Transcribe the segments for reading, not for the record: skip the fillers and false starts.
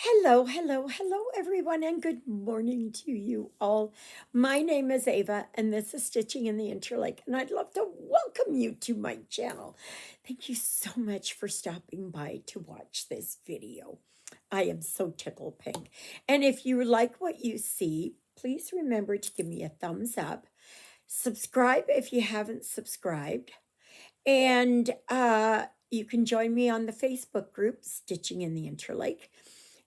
Hello, hello, hello, everyone, and good morning to you all. My name is Ava, and this is Stitching in the Interlake, and I'd love to welcome you to my channel. Thank you so much for stopping by to watch this video. I am so tickle pink. And if you like what you see, please remember to give me a thumbs up. Subscribe if you haven't subscribed. And you can join me on the Facebook group, Stitching in the Interlake.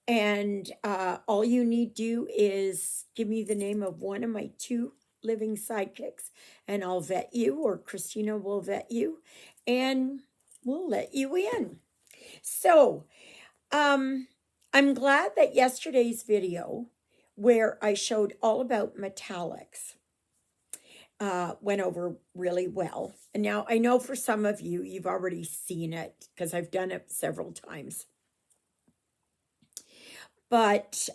And all you need to do is give me the name of one of my two living sidekicks, and I'll vet you, or Christina will vet you, and we'll let you in. So, I'm glad that yesterday's video, where I showed all about metallics, went over really well. And now I know for some of you, you've already seen it because I've done it several times. But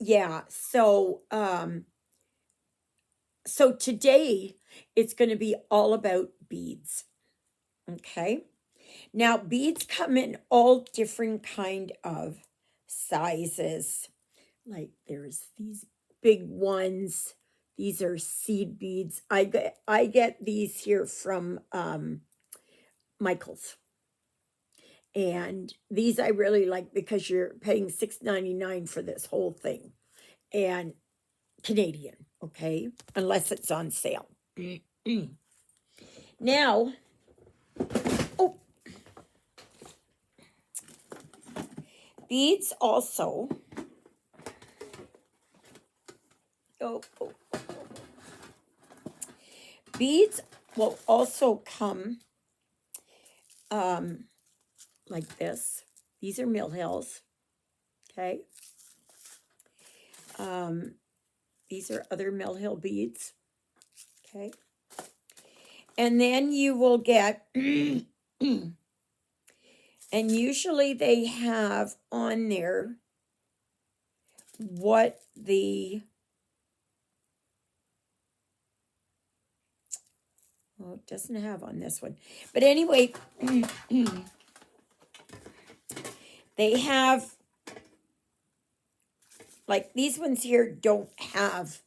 yeah, so today it's going to be all about beads. Okay? Now beads come in all different kind of sizes. Like there's these big ones. These are seed beads. I get these here from Michael's. And these I really like because you're paying $6.99 for this whole thing. And Canadian, okay? Unless it's on sale. Now, oh, beads also, beads will also come like this. These are Mill Hills, okay? These are other Mill Hill beads, okay? And then you will get, and usually they have on there what the, well, it doesn't have on this one. But anyway, they have, like these ones here don't have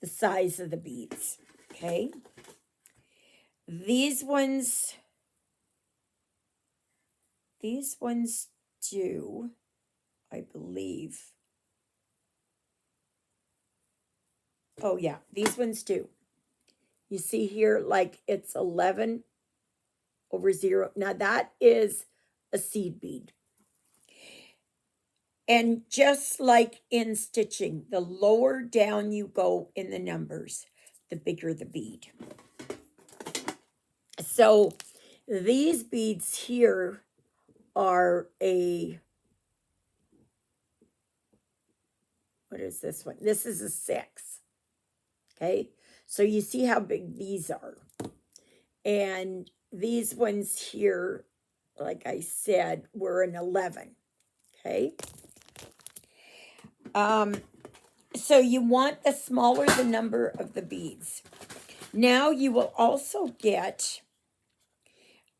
the size of the beads, okay? These ones do, I believe. Oh yeah, these ones do. You see here, like it's 11/0. Now that is a seed bead. And just like in stitching, the lower down you go in the numbers, the bigger the bead. So these beads here are what is this one? This is a 6. Okay, so you see how big these are. And these ones here, like I said, were an 11. Okay. So you want the smaller the number of the beads. Now you will also get,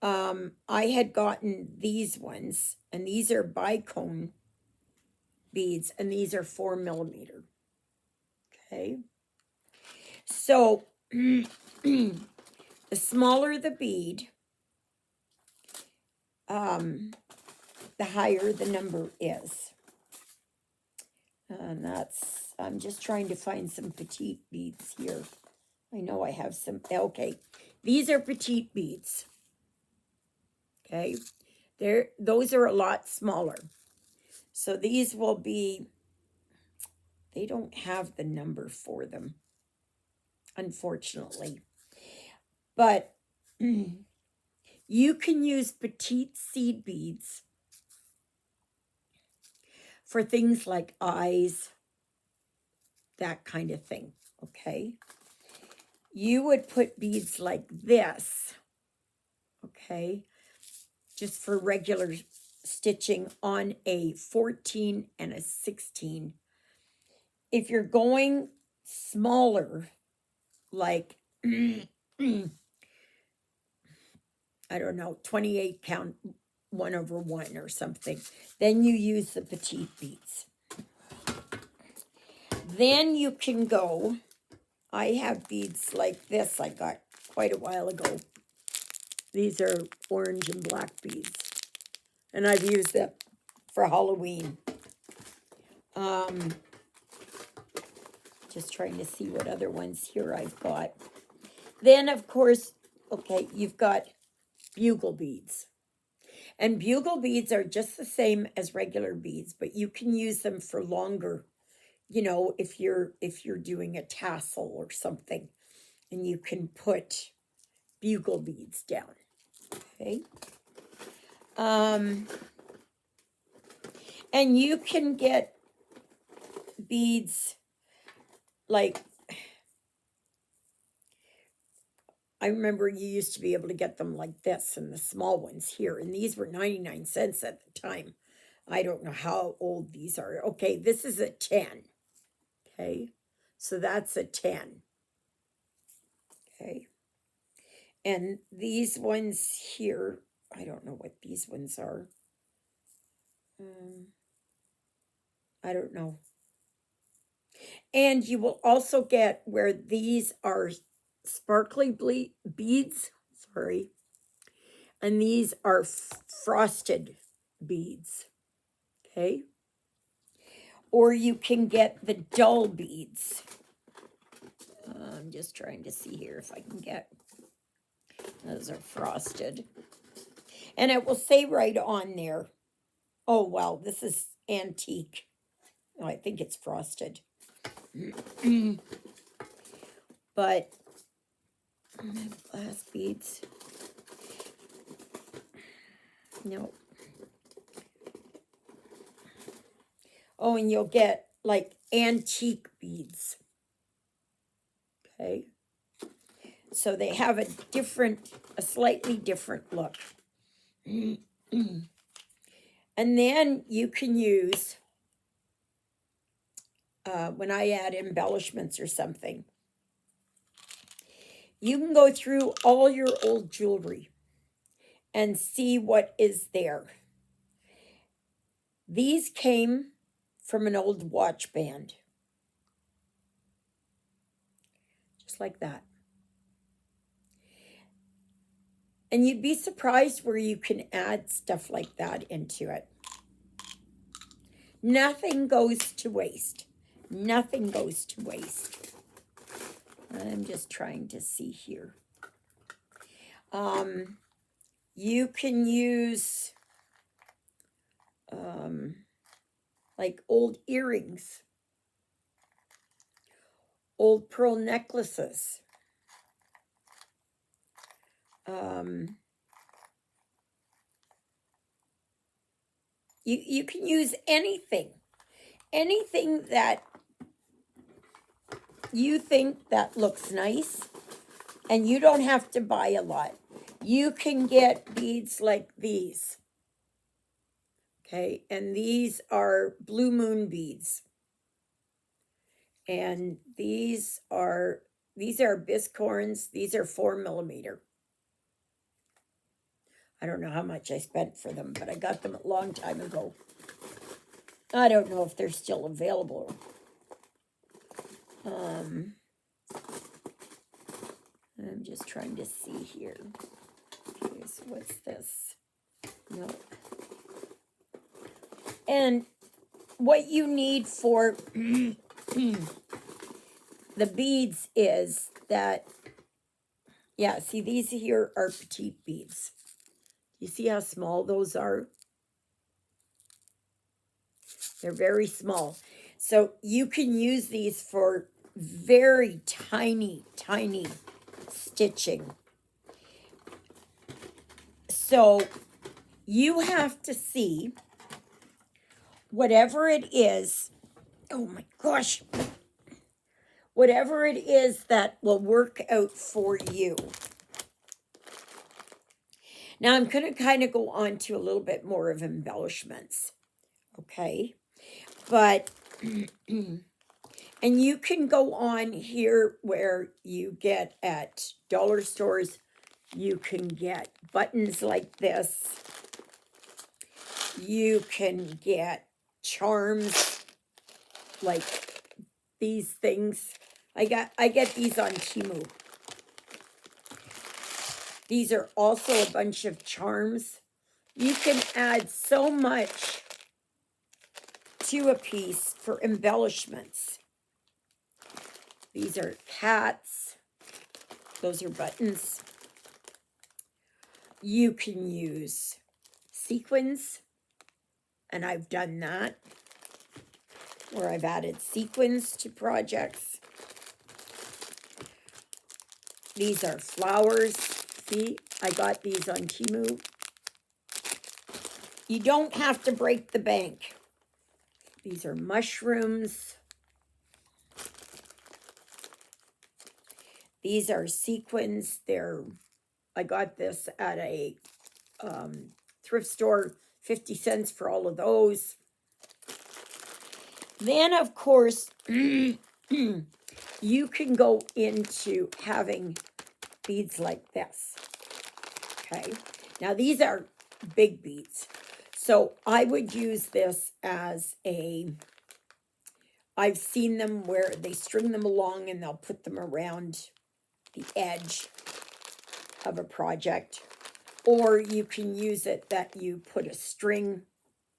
I had gotten these ones, and these are bicone beads, and these are 4mm. Okay. So the smaller the bead, the higher the number is. And that's, I'm just trying to find some petite beads here. I know I have some, okay. These are petite beads. Okay. Those are a lot smaller. So these will be, they don't have the number for them, unfortunately. But you can use petite seed beads for things like eyes, that kind of thing, okay? You would put beads like this, okay, just for regular stitching on a 14 and a 16. If you're going smaller, like, I don't know, 28 count 1/1 or something. Then you use the petite beads. Then you can go, I have beads like this I got quite a while ago. These are orange and black beads. And I've used them for Halloween. Just trying to see what other ones here I've got. Then, of course, okay, you've got bugle beads. And bugle beads are just the same as regular beads, but you can use them for longer, you know, if you're doing a tassel or something, and you can put bugle beads down. Okay. And you can get beads like, I remember you used to be able to get them like this and the small ones here, and these were 99 cents at the time. I don't know how old these are. Okay, this is a 10. Okay, so that's a 10. Okay, and these ones here, I don't know what these ones are. I don't know. And you will also get where these are sparkly beads, sorry, and these are frosted beads, okay? Or you can get the dull beads. I'm just trying to see here if I can get, those are frosted. And it will say right on there, oh, wow, this is antique. Oh, I think it's frosted. But glass beads. No. Oh, and you'll get like antique beads. Okay. So they have a slightly different look. And then you can use, when I add embellishments or something, you can go through all your old jewelry and see what is there. These came from an old watch band. Just like that. And you'd be surprised where you can add stuff like that into it. Nothing goes to waste. Nothing goes to waste. I'm just trying to see here. You can use like old earrings, old pearl necklaces. You can use anything that you think that looks nice, and you don't have to buy a lot. You can get beads like these. Okay, and these are blue moon beads. And these are biscorns. These are 4mm. I don't know how much I spent for them, but I got them a long time ago. I don't know if they're still available. I'm just trying to see here. Okay, so what's this? No. And what you need for the beads is that, yeah, see, these here are petite beads. You see how small those are? They're very small. So you can use these for very tiny, tiny stitching. So you have to see whatever it is, oh my gosh, whatever it is that will work out for you. Now I'm going to kind of go on to a little bit more of embellishments, okay? But, and you can go on here where you get at dollar stores, you can get buttons like this. You can get charms like these things. I get these on Temu. These are also a bunch of charms. You can add so much to a piece for embellishments. These are hats. Those are buttons. You can use sequins, and I've done that, where I've added sequins to projects. These are flowers. See, I got these on Temu. You don't have to break the bank. These are mushrooms. These are sequins. I got this at a thrift store, 50 cents for all of those. Then, of course, you can go into having beads like this. Okay, now these are big beads. So I would use this as I've seen them where they string them along and they'll put them around the edge of a project. Or you can use it that you put a string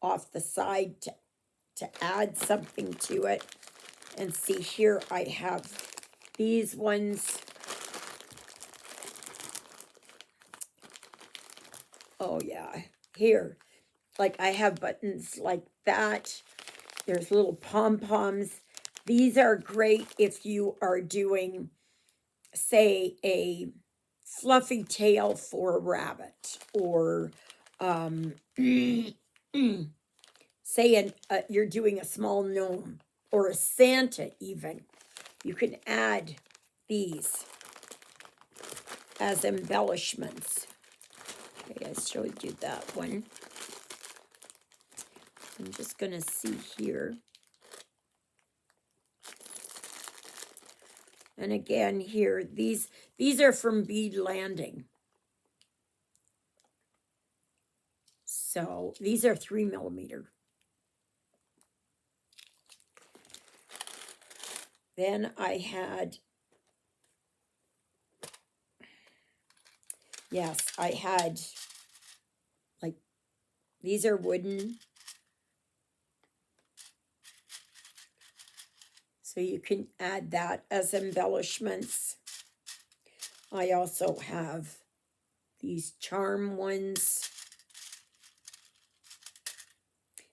off the side to add something to it. And see here I have these ones. Oh yeah, here. Like I have buttons like that. There's little pom-poms. These are great if you are doing, say, a fluffy tail for a rabbit, or say you're doing a small gnome or a Santa even. You can add these as embellishments. Okay, I showed you that one. I'm just going to see here. And again here, these are from Bead Landing. So these are 3mm. Then I had, yes, I had, like, these are wooden. So you can add that as embellishments. I also have these charm ones.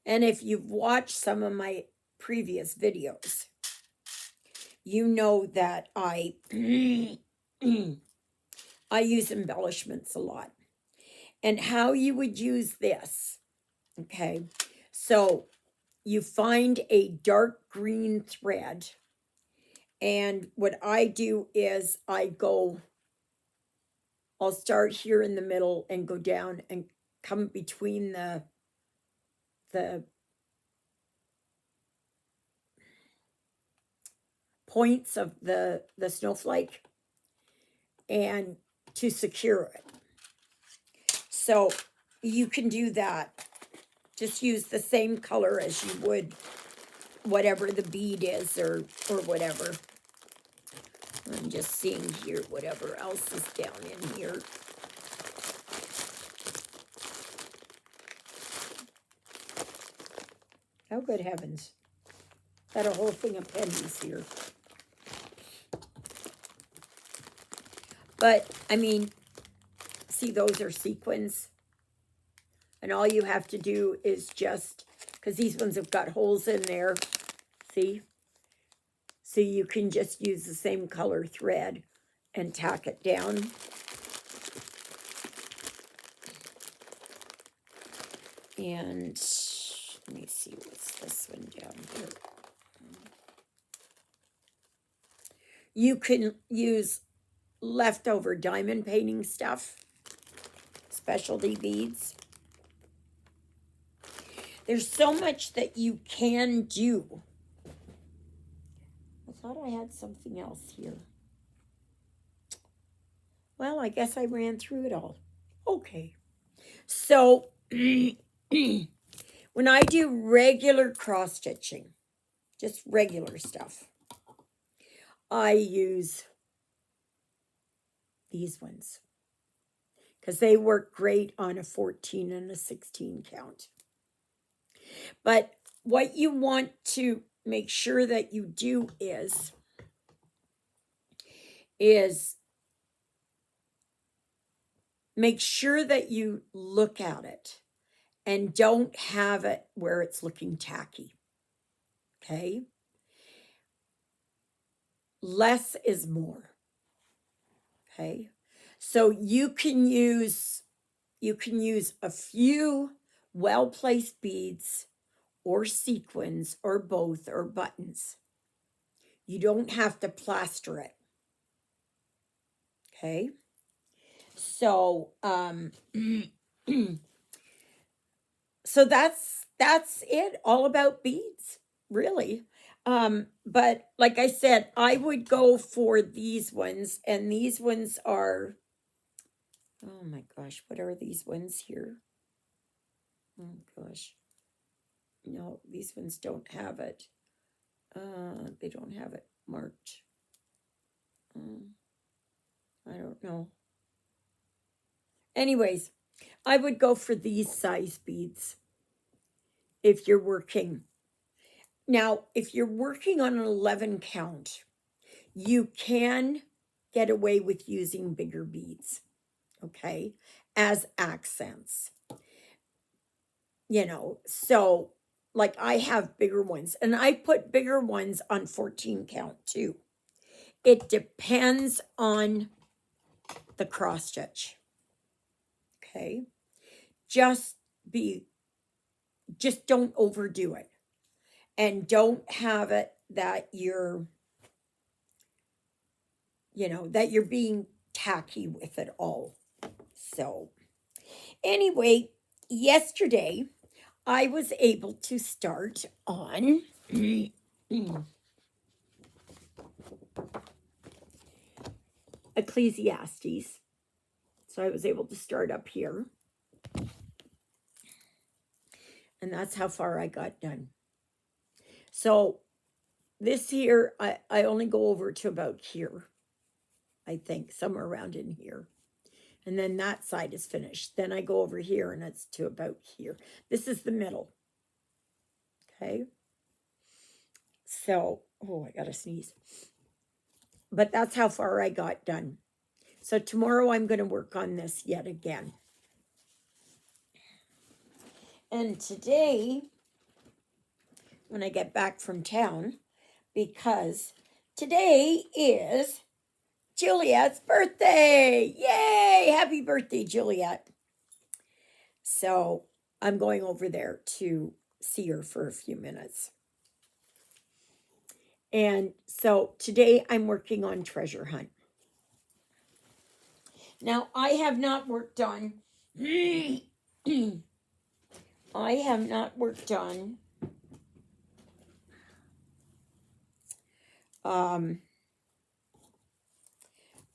And if you've watched some of my previous videos, you know that I use embellishments a lot. And how you would use this, okay? So you find a dark green thread, and what I do is I'll start here in the middle and go down and come between the points of the snowflake and to secure it. So you can do that. Just use the same color as you would whatever the bead is, or whatever. I'm just seeing here whatever else is down in here. Oh, good heavens. Got a whole thing of pennies here. But, I mean, see, those are sequins. And all you have to do is just, because these ones have got holes in there, see? So you can just use the same color thread and tack it down. And let me see, what's this one down here? You can use leftover diamond painting stuff, specialty beads. There's so much that you can do. I thought I had something else here. Well, I guess I ran through it all. Okay. So when I do regular cross stitching, just regular stuff, I use these ones because they work great on a 14 and a 16 count. But what you want to make sure that you do is make sure that you look at it and don't have it where it's looking tacky. Okay? Less is more. Okay? So you can use a few well-placed beads or sequins or both or buttons. You don't have to plaster it. Okay? So so that's it, all about beads, really. But like I said, I would go for these ones, and these ones are, oh my gosh, what are these ones here? Oh gosh. No, these ones don't have it. They don't have it marked. I don't know. Anyways, I would go for these size beads if you're working. Now, if you're working on an 11 count, you can get away with using bigger beads, okay, as accents. You know, so like I have bigger ones, and I put bigger ones on 14 count too. It depends on the cross stitch. Okay. Just don't overdo it. And don't have it that you're being tacky with it all. So anyway, yesterday I was able to start on Ecclesiastes. So I was able to start up here. And that's how far I got done. So this here, I only go over to about here. I think somewhere around in here. And then that side is finished. Then I go over here and it's to about here. This is the middle. Okay. So, oh, I gotta sneeze. But that's how far I got done. So tomorrow I'm going to work on this yet again. And today, when I get back from town, because today is Juliet's birthday. Yay! Happy birthday, Juliet. So I'm going over there to see her for a few minutes. And so today I'm working on Treasure Hunt. Now, I have not worked on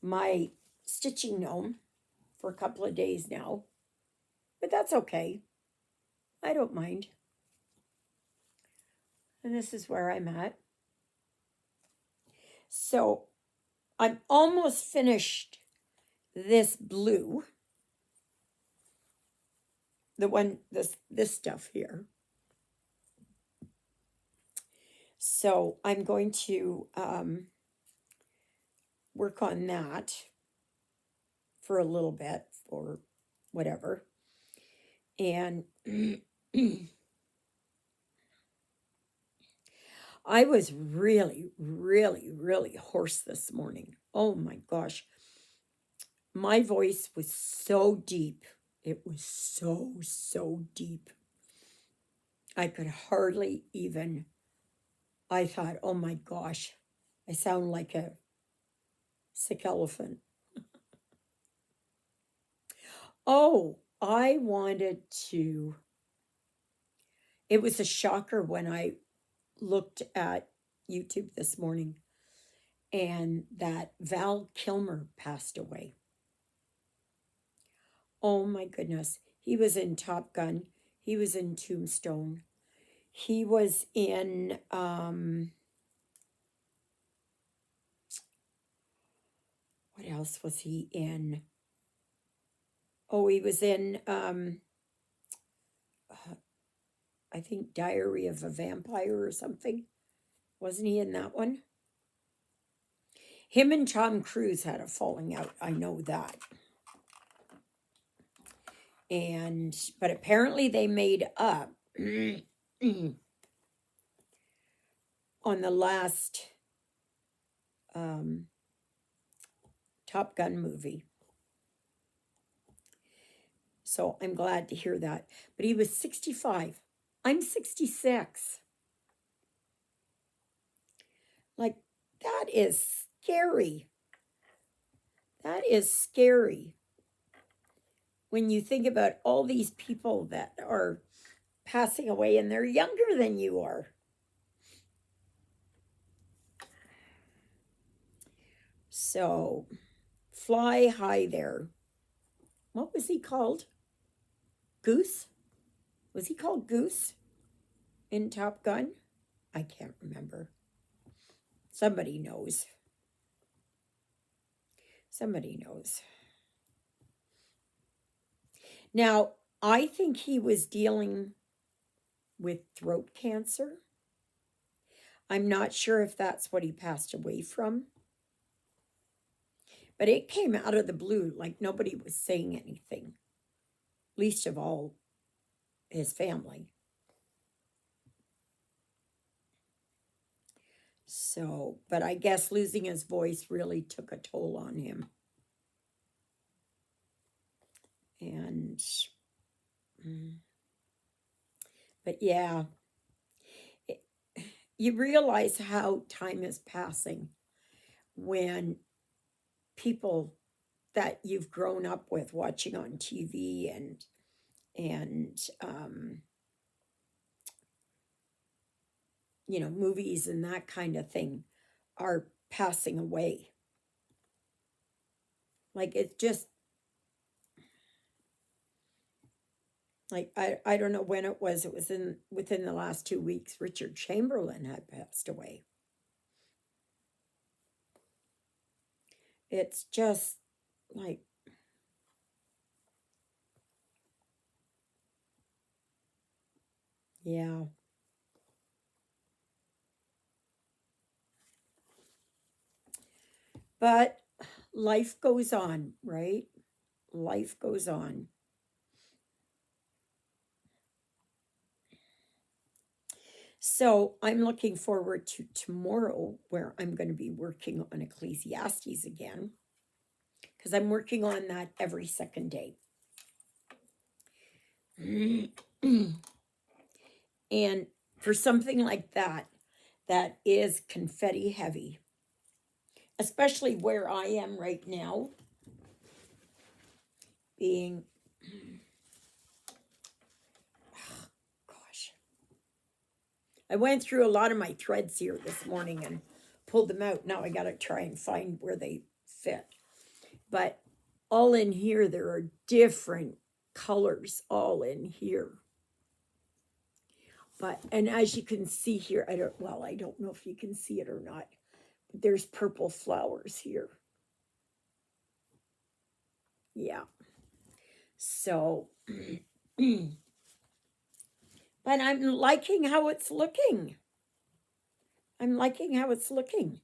my stitching gnome for a couple of days now, but that's okay. I don't mind. And this is where I'm at. So I'm almost finished this blue, the one, this stuff here. So I'm going to work on that for a little bit or whatever. And I was really, really, really hoarse this morning. Oh my gosh. My voice was so deep. It was so, so deep. I could hardly even, I thought, oh my gosh, I sound like a sick elephant. Oh, I wanted to, it was a shocker when I looked at YouTube this morning and that Val Kilmer passed away. Oh my goodness. He was in Top Gun. He was in Tombstone. He was in, what else was he in? Oh, he was in, I think Diary of a Vampire or something. Wasn't he in that one? Him and Tom Cruise had a falling out. I know that. But apparently they made up on the last Top Gun movie. So I'm glad to hear that. But he was 65. I'm 66. Like, that is scary. That is scary. When you think about all these people that are passing away and they're younger than you are. So, fly high there. What was he called? Goose? Was he called Goose in Top Gun? I can't remember. Somebody knows. Somebody knows. Now, I think he was dealing with throat cancer. I'm not sure if that's what he passed away from. But it came out of the blue, like nobody was saying anything, least of all his family. So, but I guess losing his voice really took a toll on him. And, but yeah, you realize how time is passing when people that you've grown up with watching on TV and you know, movies and that kind of thing are passing away. Like, it's just like, I don't know when it was within the last 2 weeks. Richard Chamberlain had passed away. It's just like, yeah. But life goes on, right? Life goes on. So I'm looking forward to tomorrow, where I'm going to be working on Ecclesiastes again, because I'm working on that every second day. And for something like that, that is confetti heavy, especially where I am right now, being, gosh, I went through a lot of my threads here this morning and pulled them out. Now I got to try and find where they fit. But all in here, there are different colors all in here. But, and as you can see here, I don't know if you can see it or not, but there's purple flowers here. Yeah. So, but I'm liking how it's looking. I'm liking how it's looking.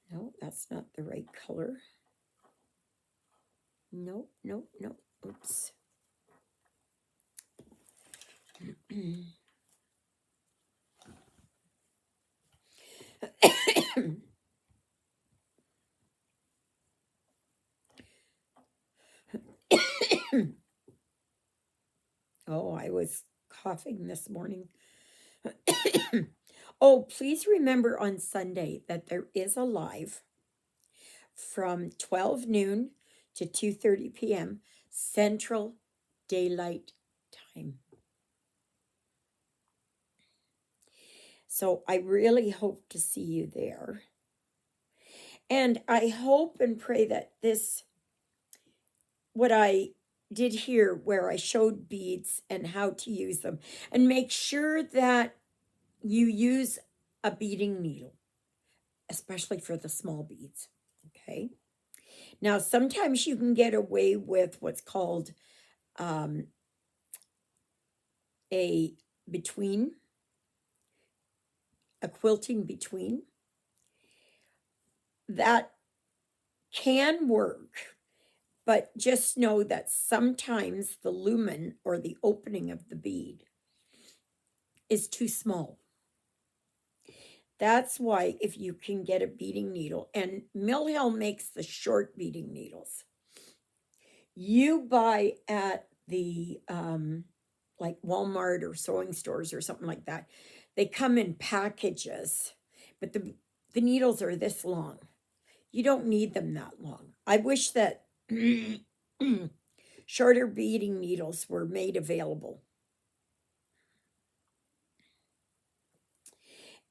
No, that's not the right color. No, no, no. Oops. Oh, I was coughing this morning. Oh, please remember on Sunday that there is a live from 12 noon to 2:30 p.m. Central Daylight Time. So I really hope to see you there. And I hope and pray that this what I did here where I showed beads and how to use them. And make sure that you use a beading needle, especially for the small beads. Okay. Now, sometimes you can get away with what's called um, a between, a quilting between. That can work, but just know that sometimes the lumen or the opening of the bead is too small. That's why if you can get a beading needle, and Mill Hill makes the short beading needles, you buy at the like Walmart or sewing stores or something like that. They come in packages, but the needles are this long. You don't need them that long. I wish that shorter beading needles were made available.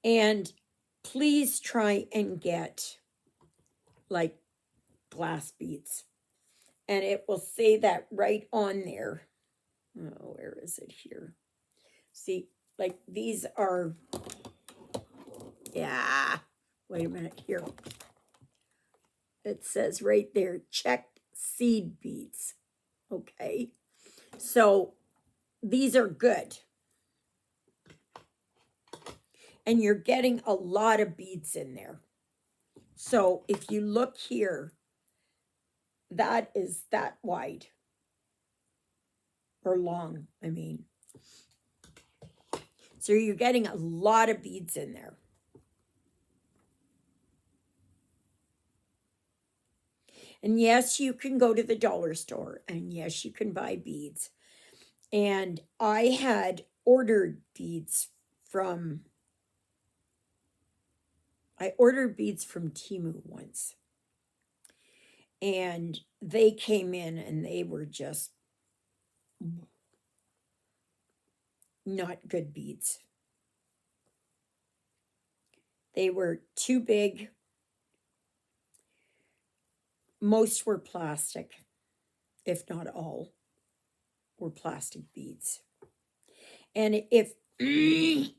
And please try and get like glass beads. And it will say that right on there. Oh, where is it here? See, like these are, yeah, wait a minute here. It says right there, checked seed beads. Okay. So these are good. And you're getting a lot of beads in there. So if you look here, that is that wide or long, I mean. So you're getting a lot of beads in there. And yes, you can go to the dollar store, and yes, you can buy beads. And I had ordered beads from, I ordered beads from Temu once. And they came in and they were just not good beads. They were too big. Most were plastic, if not all were plastic beads. And if and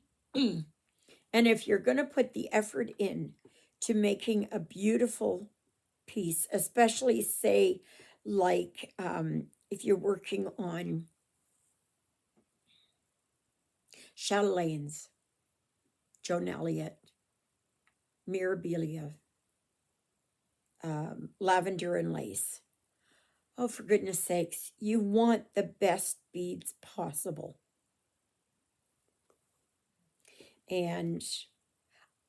if you're going to put the effort in to making a beautiful piece, especially say like if you're working on chatelaines, Joan Elliott, Mirabilia, lavender and lace. Oh, for goodness sakes, you want the best beads possible. And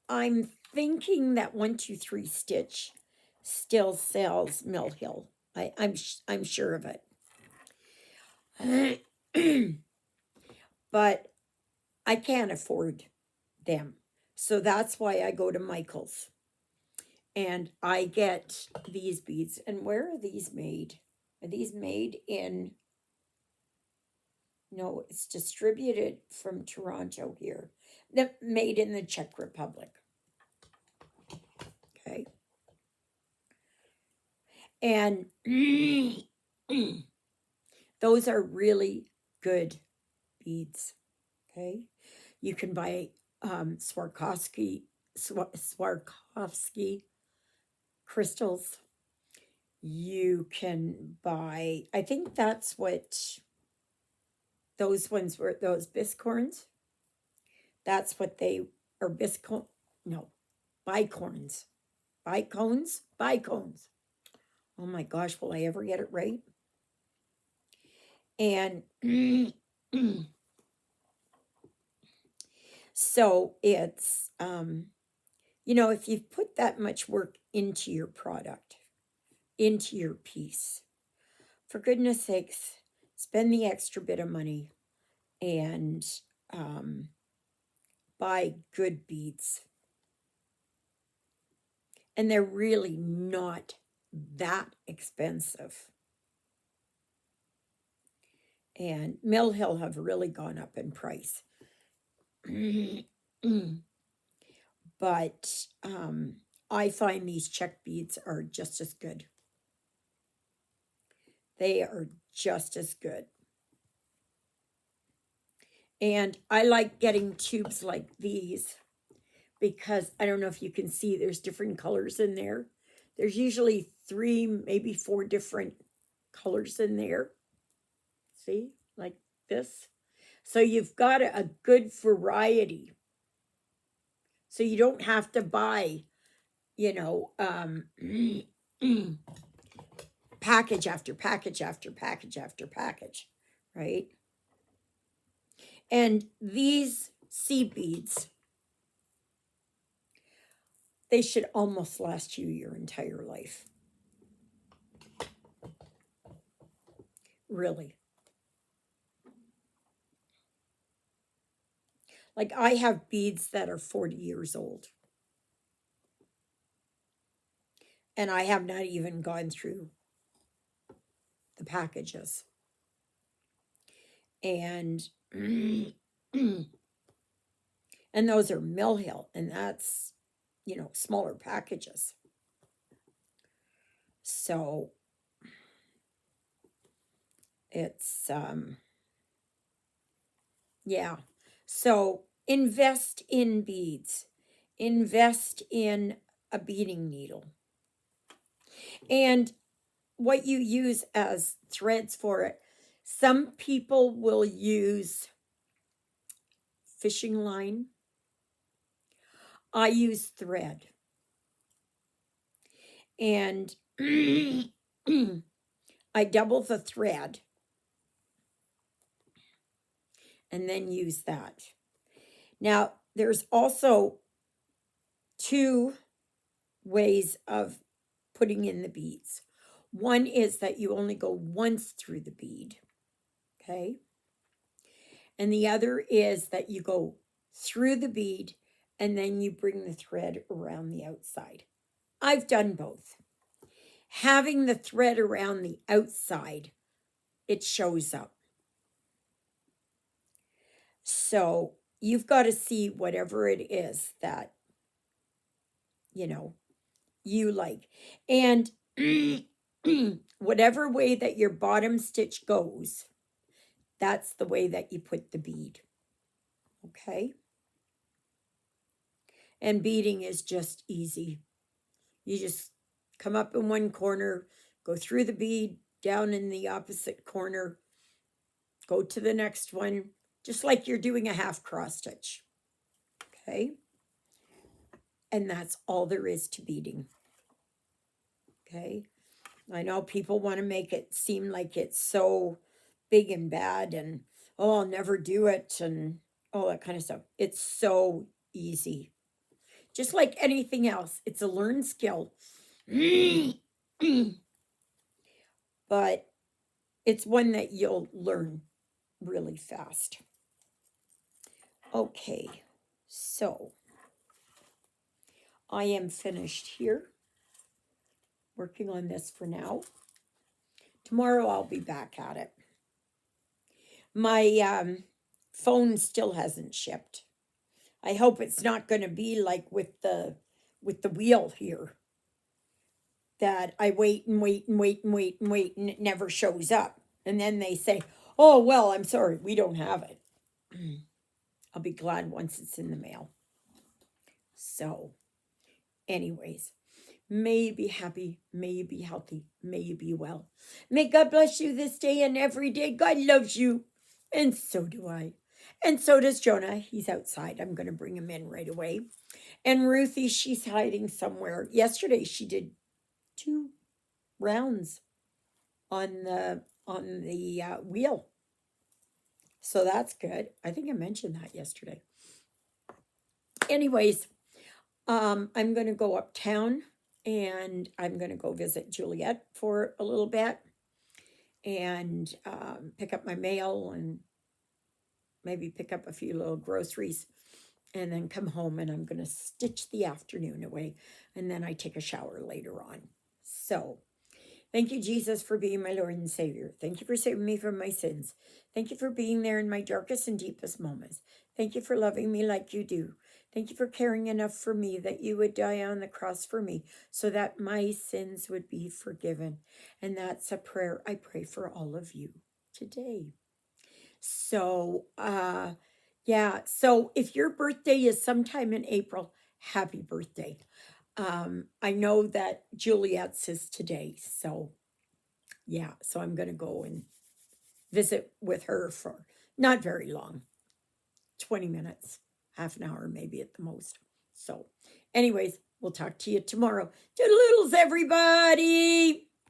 I'm thinking that 123 Stitch still sells Mill Hill. I'm sure of it. But I can't afford them. So that's why I go to Michael's. And I get these beads. And where are these made? Are these made in... No, it's distributed from Toronto here. They're made in the Czech Republic. Okay. And those are really good beads. Okay. You can buy Swarovski crystals. You can buy, I think that's what those ones were, those biscorns. That's what they, or biscorn, no, bicorns. Bicones? Bicones. Oh my gosh, will I ever get it right? And so it's, if you've put that much work into your product, into your piece, for goodness sakes, spend the extra bit of money and buy good beads. And they're really not that expensive. And Mill Hill have really gone up in price. But I find these Czech beads are just as good. They are just as good. And I like getting tubes like these because I don't know if you can see, there's different colors in there. There's usually 3, maybe 4 different colors in there. See, like this. So you've got a good variety. So you don't have to buy, you know, package after package after package after package, right? And these seed beads, they should almost last you your entire life. Really. Like I have beads that are 40 years old. And I have not even gone through the packages. And and those are Mill Hill, and that's, you know, smaller packages. So it's yeah. So invest in beads. Invest in a beading needle. And what you use as threads for it. Some people will use fishing line. I use thread. And I double the thread and then use that. Now, there's also 2 ways of putting in the beads. One is that you only go once through the bead, okay? And the other is that you go through the bead and then you bring the thread around the outside. I've done both. Having the thread around the outside, it shows up. So you've got to see whatever it is that, you know, you like. And whatever way that your bottom stitch goes, that's the way that you put the bead. Okay? And beading is just easy. You just come up in one corner, go through the bead, down in the opposite corner, go to the next one, just like you're doing a half cross stitch. Okay? And that's all there is to beading. Okay? I know people want to make it seem like it's so big and bad and, oh, I'll never do it and all that kind of stuff. It's so easy. Just like anything else, it's a learned skill. But it's one that you'll learn really fast. Okay, so I am finished here working on this for now. Tomorrow I'll be back at it. My phone still hasn't shipped. I hope it's not going to be like with the wheel here, that I wait and wait and wait and wait and wait and it never shows up. And then they say, "Oh, well, I'm sorry, we don't have it." I'll be glad once it's in the mail. So, anyways, may you be happy, may you be healthy, may you be well. May God bless you this day and every day. God loves you, and so do I. And so does Jonah. He's outside. I'm going to bring him in right away. And Ruthie, she's hiding somewhere. Yesterday, she did 2 rounds on the wheel. So that's good. I think I mentioned that yesterday. Anyways, I'm going to go uptown and I'm going to go visit Juliet for a little bit and pick up my mail and maybe pick up a few little groceries and then come home, and I'm going to stitch the afternoon away, and then I take a shower later on. So thank you, Jesus, for being my Lord and Savior. Thank you for saving me from my sins. Thank you for being there in my darkest and deepest moments. Thank you for loving me like you do. Thank you for caring enough for me that you would die on the cross for me so that my sins would be forgiven. And that's a prayer I pray for all of you today. So, yeah. So if your birthday is sometime in April, happy birthday. I know that Juliet's is today. So, yeah. So I'm going to go and visit with her for not very long, 20 minutes, half an hour, maybe at the most. So, anyways, we'll talk to you tomorrow. Toodaloodles, everybody.